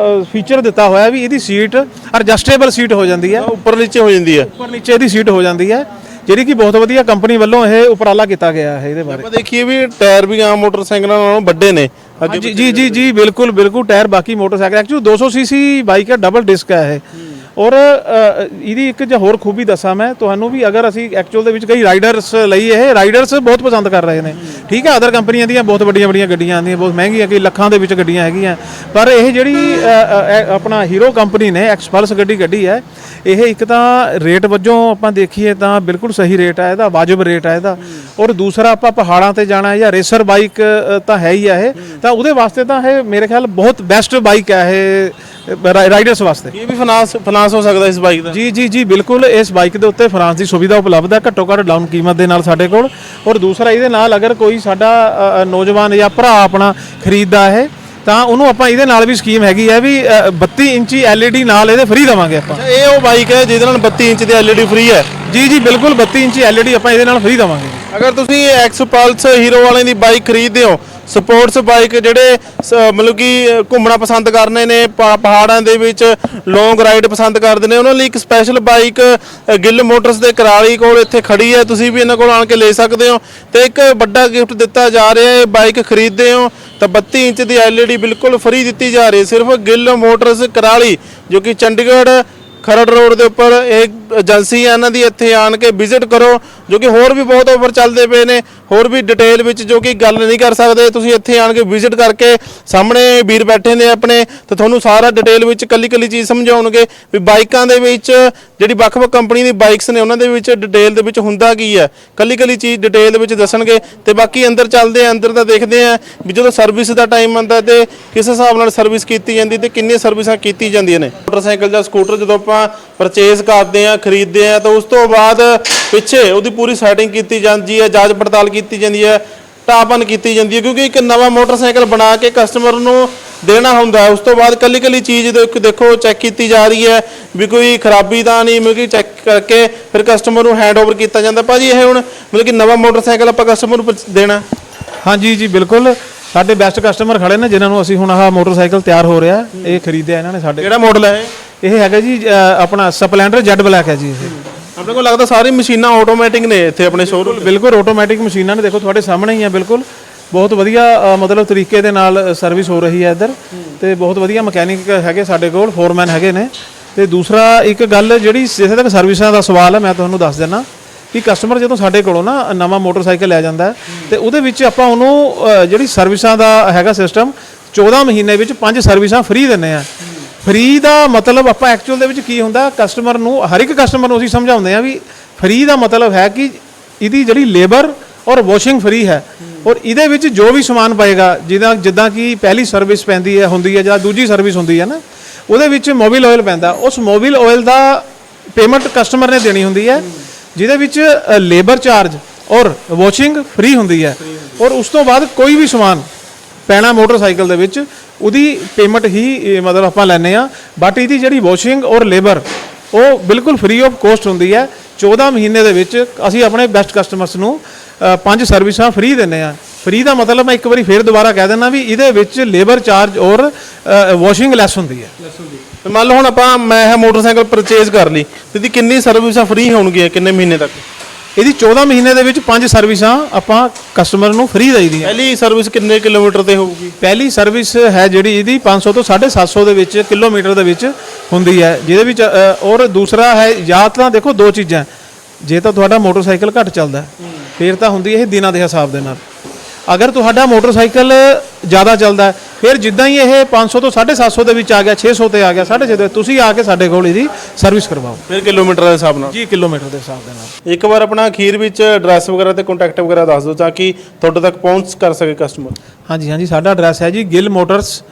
ਫੀਚਰ ਦਿੱਤਾ ਹੋਇਆ ਵੀ ਇਹਦੀ ਸੀਟ ਐਡਜਸਟੇਬਲ ਸੀਟ ਹੋ ਜਾਂਦੀ ਹੈ, ਉੱਪਰ ਨੀਚੇ ਹੋ ਜਾਂਦੀ ਹੈ, ਉੱਪਰ ਨੀਚੇ ਇਹਦੀ ਸੀਟ ਹੋ ਜਾਂਦੀ ਹੈ, ਜਿਹੜੀ ਕਿ ਬਹੁਤ ਵਧੀਆ ਕੰਪਨੀ ਵੱਲੋਂ ਇਹ ਉਪਰਾਲਾ ਕੀਤਾ ਗਿਆ ਹੈ। ਇਹਦੇ ਬਾਰੇ ਆਪਾਂ ਦੇਖੀਏ ਵੀ ਟਾਇਰ ਵੀ ਆਮ ਮੋਟਰਸਾਈਕਲਾਂ ਨਾਲੋਂ ਵੱਡੇ ਨੇ। ਜੀ ਜੀ ਜੀ ਜੀ ਬਿਲਕੁਲ ਬਿਲਕੁਲ ਟਾਇਰ ਬਾਕੀ ਮੋਟਰਸਾਈਕਲ ਐਕਚੁਅਲੀ 200 ਸੀਸੀ ਬਾਈਕ ਹੈ, ਡਬਲ ਡਿਸਕ ਹੈ ਇਹ। ਔਰ ਇਹਦੀ ਇੱਕ ਜੇ ਹੋਰ ਖੂਬੀ ਦੱਸਾਂ ਮੈਂ ਤੁਹਾਨੂੰ ਵੀ, ਅਗਰ ਅਸੀਂ ਐਕਚੁਅਲ ਦੇ ਵਿੱਚ ਕਈ ਰਾਈਡਰਸ ਲਈ ਇਹ ਰਾਈਡਰਸ ਬਹੁਤ ਪਸੰਦ ਕਰ ਰਹੇ ਨੇ। ਠੀਕ ਹੈ, ਅਦਰ ਕੰਪਨੀਆਂ ਦੀਆਂ ਬਹੁਤ ਵੱਡੀਆਂ ਵੱਡੀਆਂ ਗੱਡੀਆਂ ਆਉਂਦੀਆਂ, ਬਹੁਤ ਮਹਿੰਗੀਆਂ, ਕਈ ਲੱਖਾਂ ਦੇ ਵਿੱਚ ਗੱਡੀਆਂ ਹੈਗੀਆਂ, ਪਰ ਇਹ ਜਿਹੜੀ ਆਪਣਾ ਹੀਰੋ ਕੰਪਨੀ ਨੇ ਐਕਸ ਪਲਸ ਗੱਡੀ ਕੱਢੀ ਹੈ, ਇਹ ਇੱਕ ਤਾਂ ਰੇਟ ਵਜੋਂ ਆਪਾਂ ਦੇਖੀਏ ਤਾਂ ਬਿਲਕੁਲ ਸਹੀ ਰੇਟ ਹੈ ਇਹਦਾ, ਵਾਜਬ ਰੇਟ ਹੈ ਇਹਦਾ। ਔਰ ਦੂਸਰਾ ਆਪਾਂ ਪਹਾੜਾਂ ਤੇ ਜਾਣਾ ਹੈ ਜਾਂ ਰੇਸਰ ਬਾਈਕ ਤਾਂ ਹੈ ਹੀ ਹੈ ਇਹ, ਤਾਂ ਉਹਦੇ ਵਾਸਤੇ ਤਾਂ ਇਹ ਮੇਰੇ ਖਿਆਲ ਬਹੁਤ ਬੈਸਟ ਬਾਈਕ ਹੈ ਇਹ ਰਾਈਡਰਸ ਵਾਸਤੇ। ਇਹ ਵੀ ਫਾਈਨਾਂਸ ਹੋ ਸਕਦਾ ਇਸ ਬਾਈਕ ਦਾ? ਜੀ ਜੀ ਜੀ ਬਿਲਕੁਲ, ਇਸ ਬਾਈਕ ਦੇ ਉੱਤੇ ਫਾਈਨਾਂਸ ਦੀ ਸੁਵਿਧਾ ਉਪਲਬਧ ਹੈ ਘੱਟੋ ਘੱਟ ਡਾਊਨ ਕੀਮਤ ਦੇ ਨਾਲ ਸਾਡੇ ਕੋਲ। ਔਰ ਦੂਸਰਾ ਇਹਦੇ ਨਾਲ ਅਗਰ ਕੋਈ ਸਾਡਾ ਨੌਜਵਾਨ ਜਾਂ ਭਰਾ ਆਪਣਾ ਖਰੀਦਦਾ ਹੈ ਤਾਂ ਉਹਨੂੰ ਆਪਾਂ ਇਹਦੇ ਨਾਲ ਵੀ ਸਕੀਮ ਹੈਗੀ ਹੈ ਵੀ 32 ਇੰਚੀ LED ਨਾਲ ਇਹਦੇ ਫ੍ਰੀ ਦੇਵਾਂਗੇ ਆਪਾਂ। ਇਹ ਉਹ ਬਾਈਕ ਹੈ ਜਿਹਦੇ ਨਾਲ 32 ਇੰਚ ਦੀ LED ਫ੍ਰੀ ਹੈ? ਜੀ ਜੀ ਬਿਲਕੁਲ, 32 ਇੰਚੀ LED ਆਪਾਂ ਇਹਦੇ ਨਾਲ ਫ੍ਰੀ ਦੇਵਾਂਗੇ। ਅਗਰ ਤੁਸੀਂ ਐਕਸ ਪਲਸ ਹੀਰੋ ਵਾਲਿਆਂ ਦੀ ਬਾਈਕ ਖਰੀਦਦੇ ਹੋ, ਸਪੋਰਟਸ ਬਾਈਕ ਜਿਹੜੇ ਮਤਲਬ ਕਿ ਘੁੰਮਣਾ ਪਸੰਦ ਕਰਨੇ ਨੇ, ਪਹਾੜਾਂ ਦੇ ਵਿੱਚ ਲੌਂਗ ਰਾਈਡ ਪਸੰਦ ਕਰਦੇ ਨੇ, ਉਹਨਾਂ ਲਈ ਇੱਕ ਸਪੈਸ਼ਲ ਬਾਈਕ ਗਿੱਲ ਮੋਟਰਸ ਦੇ ਕਰਾਲੀ ਕੋਲ ਇੱਥੇ ਖੜੀ ਹੈ, ਤੁਸੀਂ ਵੀ ਇਹਨਾਂ ਕੋਲ ਆਣ ਕੇ ਲੈ ਸਕਦੇ ਹੋ। ਤੇ ਇੱਕ ਵੱਡਾ ਗਿਫਟ ਦਿੱਤਾ ਜਾ ਰਿਹਾ ਹੈ, ਬਾਈਕ ਖਰੀਦਦੇ ਹੋ ਤਾਂ 32 ਇੰਚ ਦੀ LED ਬਿਲਕੁਲ ਫ੍ਰੀ ਦਿੱਤੀ ਜਾ ਰਹੀ ਹੈ ਸਿਰਫ ਗਿੱਲ ਮੋਟਰਸ ਕਰਾਲੀ, ਜੋ ਕਿ ਚੰਡੀਗੜ੍ਹ ਖਰੜ ਰੋਡ ਦੇ ਉੱਪਰ ਇਹ ਏਜੰਸੀ ਹੈ ਇਹਨਾਂ ਦੀ। ਇੱਥੇ ਆਣ ਕੇ ਵਿਜ਼ਿਟ ਕਰੋ, ਜੋ ਕਿ ਹੋਰ ਵੀ ਬਹੁਤ ਆਫਰ ਚੱਲਦੇ ਪਏ ਨੇ, ਹੋਰ ਵੀ ਡਿਟੇਲ ਵਿੱਚ ਜੋ ਕਿ ਗੱਲ ਨਹੀਂ ਕਰ ਸਕਦੇ, ਤੁਸੀਂ ਇੱਥੇ ਆਣ ਕੇ ਵਿਜ਼ਿਟ ਕਰਕੇ ਸਾਹਮਣੇ ਵੀਰ ਬੈਠੇ ਨੇ ਆਪਣੇ, ਤੇ ਤੁਹਾਨੂੰ ਸਾਰਾ ਡਿਟੇਲ ਵਿੱਚ ਕੱਲੀ ਕੱਲੀ ਚੀਜ਼ ਸਮਝਾਉਣਗੇ ਵੀ ਬਾਈਕਾਂ ਦੇ ਵਿੱਚ ਜਿਹੜੀ ਵੱਖ-ਵੱਖ ਕੰਪਨੀ ਦੀ ਬਾਈਕਸ ਨੇ ਉਹਨਾਂ ਦੇ ਵਿੱਚ ਡਿਟੇਲ ਦੇ ਵਿੱਚ ਹੁੰਦਾ ਕੀ ਹੈ, ਕੱਲੀ ਕੱਲੀ ਚੀਜ਼ ਡਿਟੇਲ ਦੇ ਵਿੱਚ ਦੱਸਣਗੇ। ਤੇ ਬਾਕੀ ਅੰਦਰ ਚੱਲਦੇ ਆ, ਅੰਦਰ ਤਾਂ ਦੇਖਦੇ ਆ ਵੀ ਜਦੋਂ ਸਰਵਿਸ ਦਾ ਟਾਈਮ ਆਉਂਦਾ ਤੇ ਕਿਸ ਹਿਸਾਬ ਨਾਲ ਸਰਵਿਸ ਕੀਤੀ ਜਾਂਦੀ ਤੇ ਕਿੰਨੀਆਂ ਸਰਵਿਸਾਂ ਕੀਤੀ ਜਾਂਦੀਆਂ ਨੇ। ਮੋਟਰਸਾਈਕਲ ਜਾਂ ਸਕੂਟਰ ਜਦੋਂ ਆਪਾਂ ਪਰਚੇਜ਼ ਕਰਦੇ ਆ, ਖਰੀਦਦੇ ਆ, ਤਾਂ ਉਸ ਤੋਂ ਬਾਅਦ ਪਿੱਛੇ ਉਹਦੀ ਪੂਰੀ ਸੈਟਿੰਗ ਕੀਤੀ ਜਾਂਦੀ ਹੈ, ਜਾਂਚ ਪੜਤਾਲ ਕੀਤੀ ਜਾਂਦੀ ਹੈ, ਟਾਪਨ ਕੀਤੀ ਜਾਂਦੀ ਹੈ, ਕਿਉਂਕਿ ਇੱਕ ਨਵਾਂ ਮੋਟਰਸਾਈਕਲ ਬਣਾ ਕੇ ਕਸਟਮਰ ਨੂੰ ਦੇਣਾ ਹੁੰਦਾ ਹੈ। ਉਸ ਤੋਂ ਬਾਅਦ ਕੱਲੀ ਕੱਲੀ ਚੀਜ਼ ਦੇਖੋ ਚੈੱਕ ਕੀਤੀ ਜਾ ਰਹੀ ਹੈ ਵੀ ਕੋਈ ਖਰਾਬੀ ਤਾਂ ਨਹੀਂ, ਮਤਲਬ ਕਿ ਚੈੱਕ ਕਰਕੇ ਫਿਰ ਕਸਟਮਰ ਨੂੰ ਹੈਂਡ ਓਵਰ ਕੀਤਾ ਜਾਂਦਾ। ਭਾਜੀ ਇਹ ਹੁਣ ਮਤਲਬ ਕਿ ਨਵਾਂ ਮੋਟਰਸਾਈਕਲ ਆਪਾਂ ਕਸਟਮਰ ਨੂੰ ਦੇਣਾ? ਹਾਂਜੀ ਜੀ ਬਿਲਕੁਲ, ਸਾਡੇ ਬੈਸਟ ਕਸਟਮਰ ਖੜੇ ਨੇ ਜਿਨ੍ਹਾਂ ਨੂੰ ਅਸੀਂ ਹੁਣ ਆਹ ਮੋਟਰਸਾਈਕਲ ਤਿਆਰ ਹੋ ਰਿਹਾ ਇਹ ਖਰੀਦਿਆ ਇਹਨਾਂ ਨੇ ਸਾਡੇ। ਕਿਹੜਾ ਮਾਡਲ ਹੈ ਇਹ? ਹੈਗਾ ਜੀ ਆਪਣਾ ਸਪਲੈਂਡਰ ਜੈਡ ਬਲੈਕ ਹੈ ਜੀ। ਇਹ ਆਪਣੇ ਕੋਲ ਲੱਗਦਾ ਸਾਰੀ ਮਸ਼ੀਨਾਂ ਆਟੋਮੈਟਿਕ ਨੇ ਇੱਥੇ ਆਪਣੇ ਸ਼ੋਰੂਮ? ਬਿਲਕੁਲ ਆਟੋਮੈਟਿਕ ਮਸ਼ੀਨਾਂ ਨੇ, ਦੇਖੋ ਤੁਹਾਡੇ ਸਾਹਮਣੇ ਹੀ ਆ, ਬਿਲਕੁਲ ਬਹੁਤ ਵਧੀਆ ਮਤਲਬ ਤਰੀਕੇ ਦੇ ਨਾਲ ਸਰਵਿਸ ਹੋ ਰਹੀ ਹੈ ਇੱਧਰ, ਤੇ ਬਹੁਤ ਵਧੀਆ ਮਕੈਨਿਕ ਹੈਗੇ ਸਾਡੇ ਕੋਲ, ਫੋਰਮੈਨ ਹੈਗੇ ਨੇ। ਤੇ ਦੂਸਰਾ ਇੱਕ ਗੱਲ ਜਿਹੜੀ ਜਿੱਥੇ ਤੱਕ ਸਰਵਿਸਾਂ ਦਾ ਸਵਾਲ ਹੈ, ਮੈਂ ਤੁਹਾਨੂੰ ਦੱਸ ਦਿੰਦਾ ਕਿ ਕਸਟਮਰ ਜਦੋਂ ਸਾਡੇ ਕੋਲੋਂ ਨਾ ਨਵਾਂ ਮੋਟਰਸਾਈਕਲ ਲੈ ਜਾਂਦਾ ਤੇ ਉਹਦੇ ਵਿੱਚ ਆਪਾਂ ਉਹਨੂੰ ਜਿਹੜੀ ਸਰਵਿਸਾਂ ਦਾ ਹੈਗਾ ਸਿਸਟਮ 14 ਮਹੀਨੇ ਵਿੱਚ 5 ਸਰਵਿਸਾਂ ਫ੍ਰੀ ਦਿੰਦੇ ਆ। ਫ੍ਰੀ ਦਾ ਮਤਲਬ ਆਪਾਂ ਐਕਚੁਅਲ ਦੇ ਵਿੱਚ ਕੀ ਹੁੰਦਾ, ਕਸਟਮਰ ਨੂੰ ਹਰ ਇੱਕ ਕਸਟਮਰ ਨੂੰ ਅਸੀਂ ਸਮਝਾਉਂਦੇ ਆ ਵੀ ਫ੍ਰੀ ਦਾ ਮਤਲਬ ਹੈ ਕਿ ਇਹਦੀ ਜਿਹੜੀ ਲੇਬਰ ਔਰ ਵਾਸ਼ਿੰਗ ਫ੍ਰੀ ਹੈ, ਔਰ ਇਹਦੇ ਵਿੱਚ ਜੋ ਵੀ ਸਮਾਨ ਪਏਗਾ ਜਿੱਦਾਂ ਕਿ ਪਹਿਲੀ ਸਰਵਿਸ ਪੈਂਦੀ ਹੈ ਹੁੰਦੀ ਹੈ ਜਾਂ ਦੂਜੀ ਸਰਵਿਸ ਹੁੰਦੀ ਹੈ ਨਾ, ਉਹਦੇ ਵਿੱਚ ਮੋਬਿਲ ਆਇਲ ਪੈਂਦਾ, ਉਸ ਮੋਬਿਲ ਆਇਲ ਦਾ ਪੇਮੈਂਟ ਕਸਟਮਰ ਨੇ ਦੇਣੀ ਹੁੰਦੀ ਹੈ, ਜਿਹਦੇ ਵਿੱਚ ਲੇਬਰ ਚਾਰਜ ਔਰ ਵਾਸ਼ਿੰਗ ਫ੍ਰੀ ਹੁੰਦੀ ਹੈ। ਔਰ ਉਸ ਤੋਂ ਬਾਅਦ ਕੋਈ ਵੀ ਸਮਾਨ ਪੈਣਾ ਮੋਟਰਸਾਈਕਲ ਦੇ ਵਿੱਚ ਉਹਦੀ ਪੇਮੈਂਟ ਹੀ ਮਤਲਬ ਆਪਾਂ ਲੈਂਦੇ ਆ, ਬਟ ਇਹਦੀ ਜਿਹੜੀ ਵਾਸ਼ਿੰਗ ਔਰ ਲੇਬਰ ਉਹ ਬਿਲਕੁਲ ਫ੍ਰੀ ਆਫ ਕੋਸਟ ਹੁੰਦੀ ਹੈ। 14 ਮਹੀਨੇ ਦੇ ਵਿੱਚ ਅਸੀਂ ਆਪਣੇ ਬੈਸਟ ਕਸਟਮਰਸ ਨੂੰ 5 ਸਰਵਿਸਾਂ ਫ੍ਰੀ ਦਿੰਦੇ ਆ। ਫ੍ਰੀ ਦਾ ਮਤਲਬ ਮੈਂ ਇੱਕ ਵਾਰੀ ਫੇਰ ਦੁਬਾਰਾ ਕਹਿ ਦਿੰਦਾ ਵੀ ਇਹਦੇ ਵਿੱਚ ਲੇਬਰ ਚਾਰਜ ਔਰ ਵਾਸ਼ਿੰਗ ਲੈਸ ਹੁੰਦੀ ਹੈ। ਤੇ ਮੰਨ ਲਓ ਹੁਣ ਮੈਂ ਇਹ ਮੋਟਰਸਾਈਕਲ ਪਰਚੇਜ਼ ਕਰ ਲਈ ਤੇ ਇਹਦੀ ਕਿੰਨੀ ਸਰਵਿਸਾਂ ਫ੍ਰੀ ਹੋਣਗੀਆਂ ਕਿੰਨੇ ਮਹੀਨੇ ਤੱਕ? ਇਹਦੀ 14 ਮਹੀਨੇ ਦੇ ਵਿੱਚ 5 ਸਰਵਿਸਾਂ ਆਪਾਂ ਕਸਟਮਰ ਨੂੰ ਫ੍ਰੀ ਦੇਈਦੀਆਂ। ਪਹਿਲੀ ਸਰਵਿਸ ਕਿੰਨੇ ਕਿਲੋਮੀਟਰ ਤੇ ਹੋਊਗੀ? ਪਹਿਲੀ ਸਰਵਿਸ ਹੈ ਜਿਹੜੀ ਇਹਦੀ 500 ਤੋਂ 750 ਦੇ ਵਿੱਚ ਕਿਲੋਮੀਟਰ ਦੇ ਵਿੱਚ ਹੁੰਦੀ ਹੈ, ਜਿਹਦੇ ਵਿੱਚ ਔਰ ਦੂਸਰਾ ਹੈ ਜਾਂ ਤਾਂ ਦੇਖੋ ਦੋ ਚੀਜ਼ਾਂ, ਜੇ ਤਾਂ ਤੁਹਾਡਾ ਮੋਟਰਸਾਈਕਲ ਘੱਟ ਚੱਲਦਾ ਫਿਰ ਤਾਂ ਹੁੰਦੀ ਇਹ ਦਿਨਾਂ ਦੇ ਹਿਸਾਬ ਦੇ ਨਾਲ। ਅਗਰ ਤੁਹਾਡਾ ਮੋਟਰਸਾਈਕਲ ਜ਼ਿਆਦਾ ਚੱਲਦਾ ਫਿਰ ਜਿੱਦਾਂ ਹੀ ਇਹ 500 ਤੋਂ 750 ਦੇ ਵਿੱਚ ਆ ਗਿਆ, 600 ਤੇ ਆ ਗਿਆ, 650 ਤੁਸੀਂ ਆ ਕੇ ਸਾਡੇ ਕੋਲ ਇਹਦੀ ਸਰਵਿਸ ਕਰਵਾਓ। ਫਿਰ ਕਿਲੋਮੀਟਰ ਦੇ ਹਿਸਾਬ ਨਾਲ? ਜੀ ਕਿਲੋਮੀਟਰ ਦੇ ਹਿਸਾਬ ਦੇ ਨਾਲ। ਇੱਕ ਵਾਰ ਆਪਣਾ ਅਖੀਰ ਵਿੱਚ ਐਡਰੈਸ ਵਗੈਰਾ ਤੇ ਕੰਟੈਕਟ ਵਗੈਰਾ ਦੱਸ ਦਿਓ ਤਾਂ ਕਿ ਤੁਹਾਡੇ ਤੱਕ ਪਹੁੰਚ ਕਰ ਸਕੇ ਕਸਟਮਰ। ਹਾਂਜੀ, ਸਾਡਾ ਐਡਰੈਸ ਹੈ ਜੀ ਗਿੱਲ ਮੋਟਰਸ,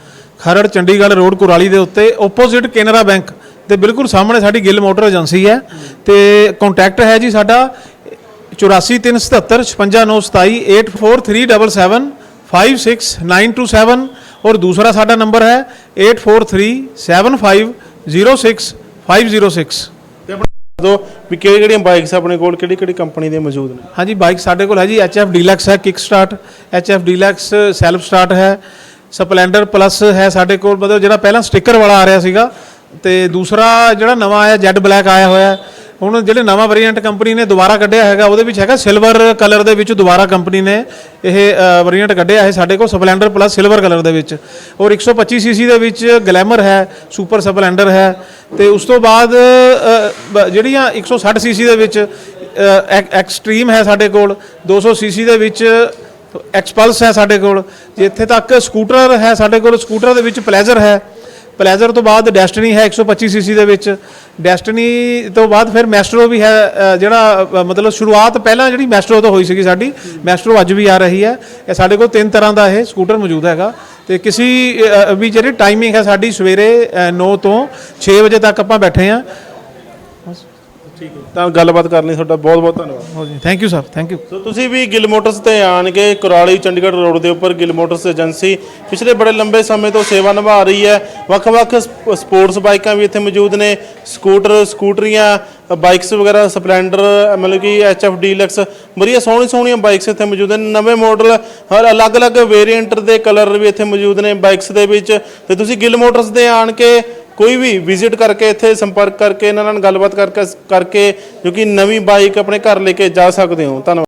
ਖਰੜ ਚੰਡੀਗੜ੍ਹ ਰੋਡ ਕੁਰਾਲੀ ਦੇ ਉੱਤੇ ਓਪੋਜ਼ਿਟ ਕੇਨਰਾ ਬੈਂਕ ਦੇ ਬਿਲਕੁਲ ਸਾਹਮਣੇ ਸਾਡੀ ਗਿੱਲ ਮੋਟਰ ਏਜੰਸੀ ਹੈ। ਤੇ ਕੰਟੈਕਟ ਹੈ ਜੀ ਸਾਡਾ 8437755927 843777 56927 ਔਰ ਦੂਸਰਾ ਸਾਡਾ ਨੰਬਰ ਹੈ 8437506506। ਤੇ ਆਪਣਾ ਦੱਸ ਦਿਓ ਵੀ ਕਿਹੜੀਆਂ ਬਾਈਕਸ ਆਪਣੇ ਕੋਲ ਕਿਹੜੀ ਕੰਪਨੀ ਦੇ ਮੌਜੂਦ ਨੇ? ਹਾਂਜੀ, ਬਾਈਕ ਸਾਡੇ ਕੋਲ ਹੈ ਜੀ HF ਡੀਲੈਕਸ ਹੈ, ਕਿਕ start HF deluxe self start ਹੈ, ਸਪਲੈਂਡਰ ਪਲੱਸ ਹੈ ਸਾਡੇ ਕੋਲ, ਮਤਲਬ ਜਿਹੜਾ ਪਹਿਲਾਂ ਸਟicker ਵਾਲਾ ਆ ਰਿਹਾ ਸੀਗਾ, ਤੇ ਦੂਸਰਾ ਜਿਹੜਾ ਨਵਾਂ ਆਇਆ ਜੈਡ ਬਲੈਕ ਆਇਆ ਹੋਇਆ। ਹੁਣ ਜਿਹੜੇ ਨਵਾਂ ਵੇਰੀਐਂਟ ਕੰਪਨੀ ਨੇ ਦੁਬਾਰਾ ਕੱਢਿਆ ਹੈਗਾ ਉਹਦੇ ਵਿੱਚ ਹੈਗਾ ਸਿਲਵਰ ਕਲਰ ਦੇ ਵਿੱਚ, ਦੁਬਾਰਾ ਕੰਪਨੀ ਨੇ ਇਹ ਵੇਰੀਐਂਟ ਕੱਢਿਆ ਹੈ ਸਾਡੇ ਕੋਲ ਸਪਲੈਂਡਰ ਪਲੱਸ ਸਿਲਵਰ ਕਲਰ ਦੇ ਵਿੱਚ। ਔਰ 125 ਸੀਸੀ ਦੇ ਵਿੱਚ ਗਲੈਮਰ ਹੈ, ਸੁਪਰ ਸਪਲੈਂਡਰ ਹੈ, ਤੇ ਉਸ ਤੋਂ ਬਾਅਦ ਜਿਹੜੀਆਂ 160 ਸੀਸੀ ਦੇ ਵਿੱਚ ਐਕਸਟ੍ਰੀਮ ਹੈ ਸਾਡੇ ਕੋਲ, 200 ਸੀਸੀ ਦੇ ਵਿੱਚ ਐਕਸਪਲਸ ਹੈ ਸਾਡੇ ਕੋਲ, ਜਿੱਥੇ ਤੱਕ ਸਕੂਟਰ ਹੈ ਸਾਡੇ ਕੋਲ, ਸਕੂਟਰ ਦੇ ਵਿੱਚ ਪਲੇਜ਼ਰ ਹੈ, ਪਲੇਜ਼ਰ ਤੋਂ ਬਾਅਦ ਡੈਸਟਨੀ ਹੈ 125 ਸੀਸੀ ਦੇ ਵਿੱਚ, ਡੈਸਟਨੀ ਤੋਂ ਬਾਅਦ ਫਿਰ ਮੈਸਟਰੋ ਵੀ ਹੈ, ਜਿਹੜਾ ਮਤਲਬ ਸ਼ੁਰੂਆਤ ਪਹਿਲਾਂ ਜਿਹੜੀ ਮੈਸਟਰੋ ਤੋਂ ਹੋਈ ਸੀਗੀ ਸਾਡੀ, ਮੈਸਟਰੋ ਅੱਜ ਵੀ ਆ ਰਹੀ ਹੈ। ਇਹ ਸਾਡੇ ਕੋਲ 3 ਤਰ੍ਹਾਂ ਦਾ ਇਹ ਸਕੂਟਰ ਮੌਜੂਦ ਹੈਗਾ। ਤੇ ਕਿਸੇ ਵੀ ਜਿਹੜੀ ਟਾਈਮਿੰਗ ਹੈ ਸਾਡੀ ਸਵੇਰੇ 9 ਤੋਂ 6 ਵਜੇ ਤੱਕ ਆਪਾਂ ਬੈਠੇ ਹਾਂ। ਠੀਕ ਹੈ, ਤਾਂ ਗੱਲਬਾਤ ਕਰਨ ਲਈ ਤੁਹਾਡਾ ਬਹੁਤ ਬਹੁਤ ਧੰਨਵਾਦ। ਹੋ ਜੀ, thank you sir, thank you. So ਤੁਸੀਂ ਵੀ ਗਿੱਲ ਮੋਟਰਸ ਤੇ ਆਣ ਕੇ ਕੁਰਾਲੀ ਚੰਡੀਗੜ੍ਹ ਰੋਡ ਦੇ ਉੱਪਰ ਗਿੱਲ ਮੋਟਰਸ ਏਜੰਸੀ ਪਿਛਲੇ ਬੜੇ ਲੰਬੇ ਸਮੇਂ ਤੋਂ ਸੇਵਾ ਨਿਭਾ ਰਹੀ ਹੈ। ਵੱਖ-ਵੱਖ ਸਪੋਰਟਸ ਬਾਈਕਾਂ ਵੀ ਇੱਥੇ ਮੌਜੂਦ ਨੇ, ਸਕੂਟਰੀਆਂ, ਬਾਈਕਸ ਵਗੈਰਾ, ਸਪਲੈਂਡਰ, ਮਤਲਬ ਕਿ HF ਡੀਲੈਕਸ, ਬੜੀਆਂ ਸੋਹਣੀਆਂ ਬਾਈਕਸ ਇੱਥੇ ਮੌਜੂਦ ਨੇ। ਨਵੇਂ ਮਾਡਲ ਹਰ ਅਲੱਗ-ਅਲੱਗ ਵੇਰੀਐਂਟ ਦੇ ਕਲਰ ਵੀ ਇੱਥੇ ਮੌਜੂਦ ਨੇ ਬਾਈਕਸ ਦੇ ਵਿੱਚ। ਤੇ ਤੁਸੀਂ ਗਿੱਲ ਮੋਟਰਸ ਦੇ ਆਣ ਕੇ ਕੋਈ ਵੀ ਵਿਜ਼ਿਟ ਕਰਕੇ ਇੱਥੇ ਸੰਪਰਕ ਕਰਕੇ ਇਹਨਾਂ ਨਾਲ ਗੱਲਬਾਤ ਕਰਕੇ ਜੋ ਕਿ ਨਵੀਂ ਬਾਈਕ ਆਪਣੇ ਘਰ ਲੈ ਕੇ ਜਾ ਸਕਦੇ ਹੋ। ਧੰਨਵਾਦ।